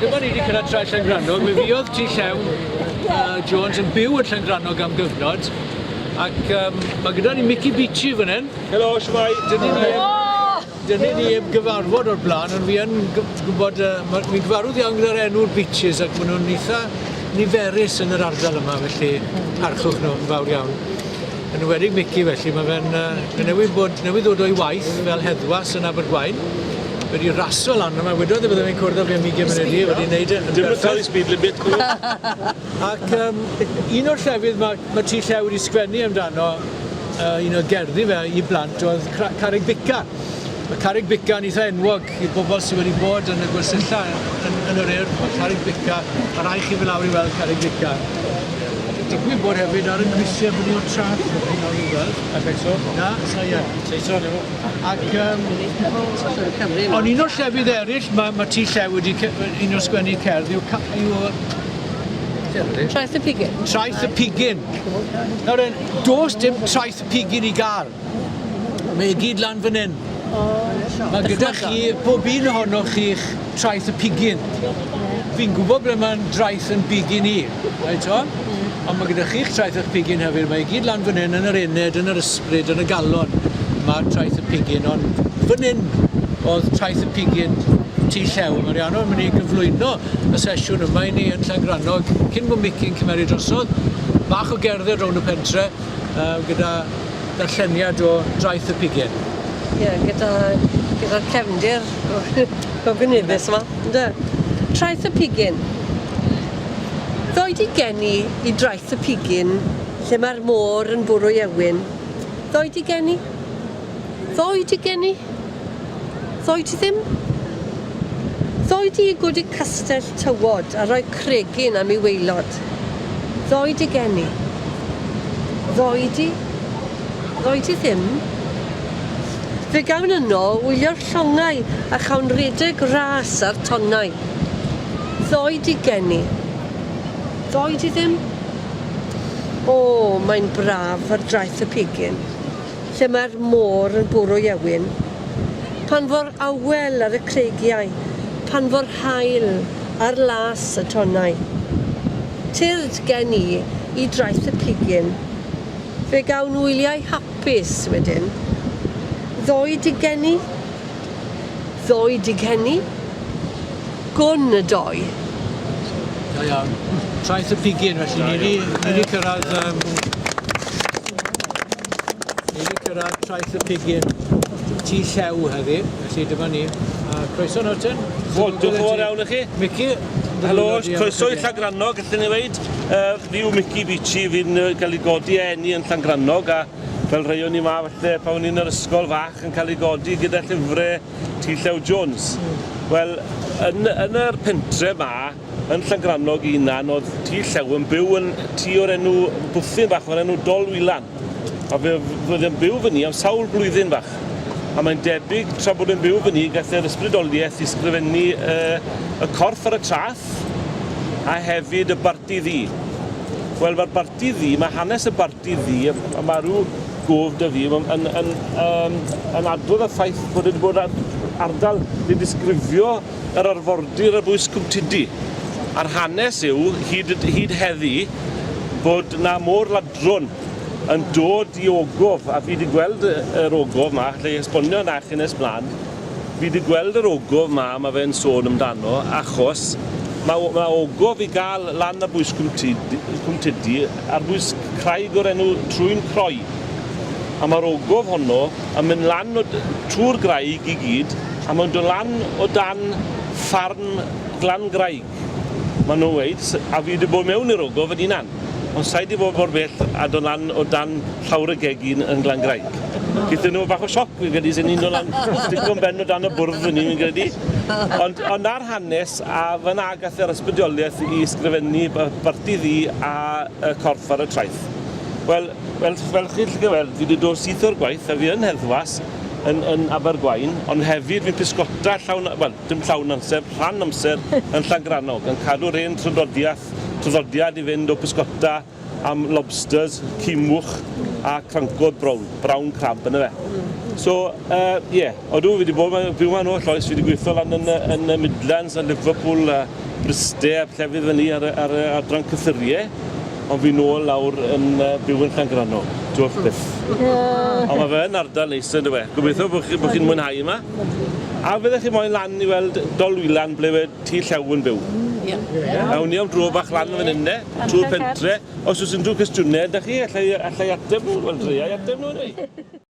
Dyma ni wedi cyrraedd traeth Llangrannog. Mi fuodd ti Llew Jones yn byw yn Llangrannog am gyfnod. Ac mae gyda ni Mickey Beachy fan hyn. Helo, shwmai. Dyn ni heb gyfarfod o'r blaen, ond fi yn gwybod, mi'n gyfarwydd iawn gyda'r enw'r Beaches ac maen nhw'n eitha niferus yn yr ardal yma, felly parchwch nhw'n fawr iawn. Yn enwedig Mickey felly, mae fe'n newydd ddod o'i waith fel heddwas yn Abergwaun. Wedi raso lan yma, wedodd byddai fi'n cwrdd â fi am 20 munud wedi wneud yn Dim yn cael ei speed limit. Ac un o'r llefydd mae ti Llew wedi sgwennu amdano, un o'r gerddi fe i blant oedd Carreg Bica. Mae Carreg Bica yn eitha enwog i bobl sydd wedi bod yn y gwersylla yn yr urdd. Mae Carreg Bica, a rai chi fel lawr i weld Carreg Bica. Digwydd bod hefyd ar y grisiau fyny o'r Traeth nawr i weld. Ac eto? Na, sa ie. Teitro, neu Ac ond un o'r llefydd eraill mae ti Llew wedi un o'r sgwennu cerdd yw Traeth y Pigyn. Traeth y Pigyn. Nawr, does dim Traeth y Pigyn i gael. Mae i gyd lan fan hyn. Mae gyda chi, pob un ohonoch chi'ch Traeth y Pigyn. Fi'n gwybod ble mae'n draeth yn Pigyn i. Right o? Ond mae gyda chi'ch Traeth y Pigyn hefyd. Mae i gyd lan fan hyn yn yr uned, yn yr ysbryd, yn y galon. Mae Traeth y Pigyn, ond fan hyn oedd Traeth y Pigyn ti Llew. Mae Rhiannon yn mynd i gyflwyno y sesiwn yma i ni yn Llangrannog cyn bod Mickey'n cymeryd drosodd. Bach o gerdded rownd y pentre gyda darlleniad o Traeth y Pigyn. Ie, gyda'r cefndir o Cymdeithas yma. Traeth y Pigyn. Ddoed i geni i Traeth y Pigyn lle mae'r môr yn bwrw Ewyn. Ddoed i geni? Ddoed i geni? Ddoed i ddim? Ddoed i gwyd i castell tywod a rhoi cregyn am ei waelod. Ddoed i geni? Ddoed i? Ddoed i ddim? Fe gawn yno wylio'r llongau a chawn redeg ras ar tonnau. Ddoed i geni? Ddoed i ddim? O, mae'n braf ar Traeth y Pigyn, lle mae'r môr yn bwrw Ewyn. Pan fo'r awel ar y creigiau, pan fo'r haul ar las y tonnau. Tyrd gen i Traeth y Pigyn, fe gawn wyliau hapus wedyn. Ddoed i geni? Ddoed i geni? Gwn y doi. Iawn. Traeth y Pigyn, felly ni wedi cyrraedd Traeth y Pigyn ti Llew heddi, felly dyma ni. Croeso nawr ten. Diolch yn fawr iawn i chi. Mickey. Helo, croeso i Llangrannog, gallwn ni weid. Fi yw Mickey Beachy, fi'n cael ei godi eni yn Llangrannog a fel rhai o'n i ma, falle, pan o'n i'n yr ysgol fach yn cael ei godi gyda llyfrau ti Llew Jones. Wel, yn yr pentre ma, yn Llangrannog unan, oedd ti Llew yn byw yn ti o'r enw bwthyn bach o'r enw Ddiwylliannol. A fe fydd yn byw fyny am sawl blwyddyn bach. A mae'n debyg tra bod yn byw fyny gath e'r ysbrydoliaeth i sgrifennu y corff ar y traeth a hefyd y Barti Ddu. Wel, mae'r Barti Ddu, mae hanes y Barti Ddu, a mae rhyw gof dy fi yn adrodd y ffaith bod wedi bod ardal wedi disgrifio yr arfordir y bwys Cwmtidi. A'r hanes yw, hyd heddi, bod na môr ladron yn dod i ogof, a fi wedi gweld yr ogof ma, lle esbonio na chi nes blaen, fi wedi gweld yr ogof ma, mae fe'n sôn amdano, achos mae ogof i gael lan ar bwys Cwmtidi ar bwys craig o'r enw Trwyn Croi. A mae'r ogof honno yn mynd lan trwy'r graig i gyd, a mae'n dod lan o dan ffarm Llangrannog. Maen nhw'n weid, a fi wedi bod mewn i'r ogof yn unan. Ond sa'i wedi bod mor bell a dod lan o dan llawr y gegin yn Llangrannog. Gyda nhw bach o sioc, fi'n credu, sy'n un o lan, stico yn ben o dan y bwrdd fyny, fi'n credu. Ond ar hanes, a fyna gath yr ysbrydoliaeth i ysgrifennu Barti Ddu a corff ar y traeth. Wel, fel chi'n gweld, fi wedi dod syth o'r gwaith, a fi yn heddwas yn Abergwaun, ond hefyd fi'n pysgota dim llawn amser, rhan amser yn Llangrannog, yn cadw'r un traddodiad i fynd o pysgota am lobsters, cimwch a crancod brown crab yn y fe. So, odw, fi wedi bod byw ma'n o'r lloes, fi wedi gweithio lan yn y Midlands, yn Liverpool, Briste a llefydd fyny ar y adran cyffuriau, ond fi nôl lawr yn byw yn Llangrannog. Dwi'n byth. Ond mae fe yn ardal neis yn dweud. Gobeithio bod chi'n mwynhau yma. A fyddech chi moyn lan i weld Ddiwylliannol ble wedi tŷ Llew yn byw. Awn ni am dro bach lan fan hynny, trwy'r pentre. Os oes unrhyw cwestiynau, ydych chi allai ateb nhw? Wel, dreiau ateb nhw, neu?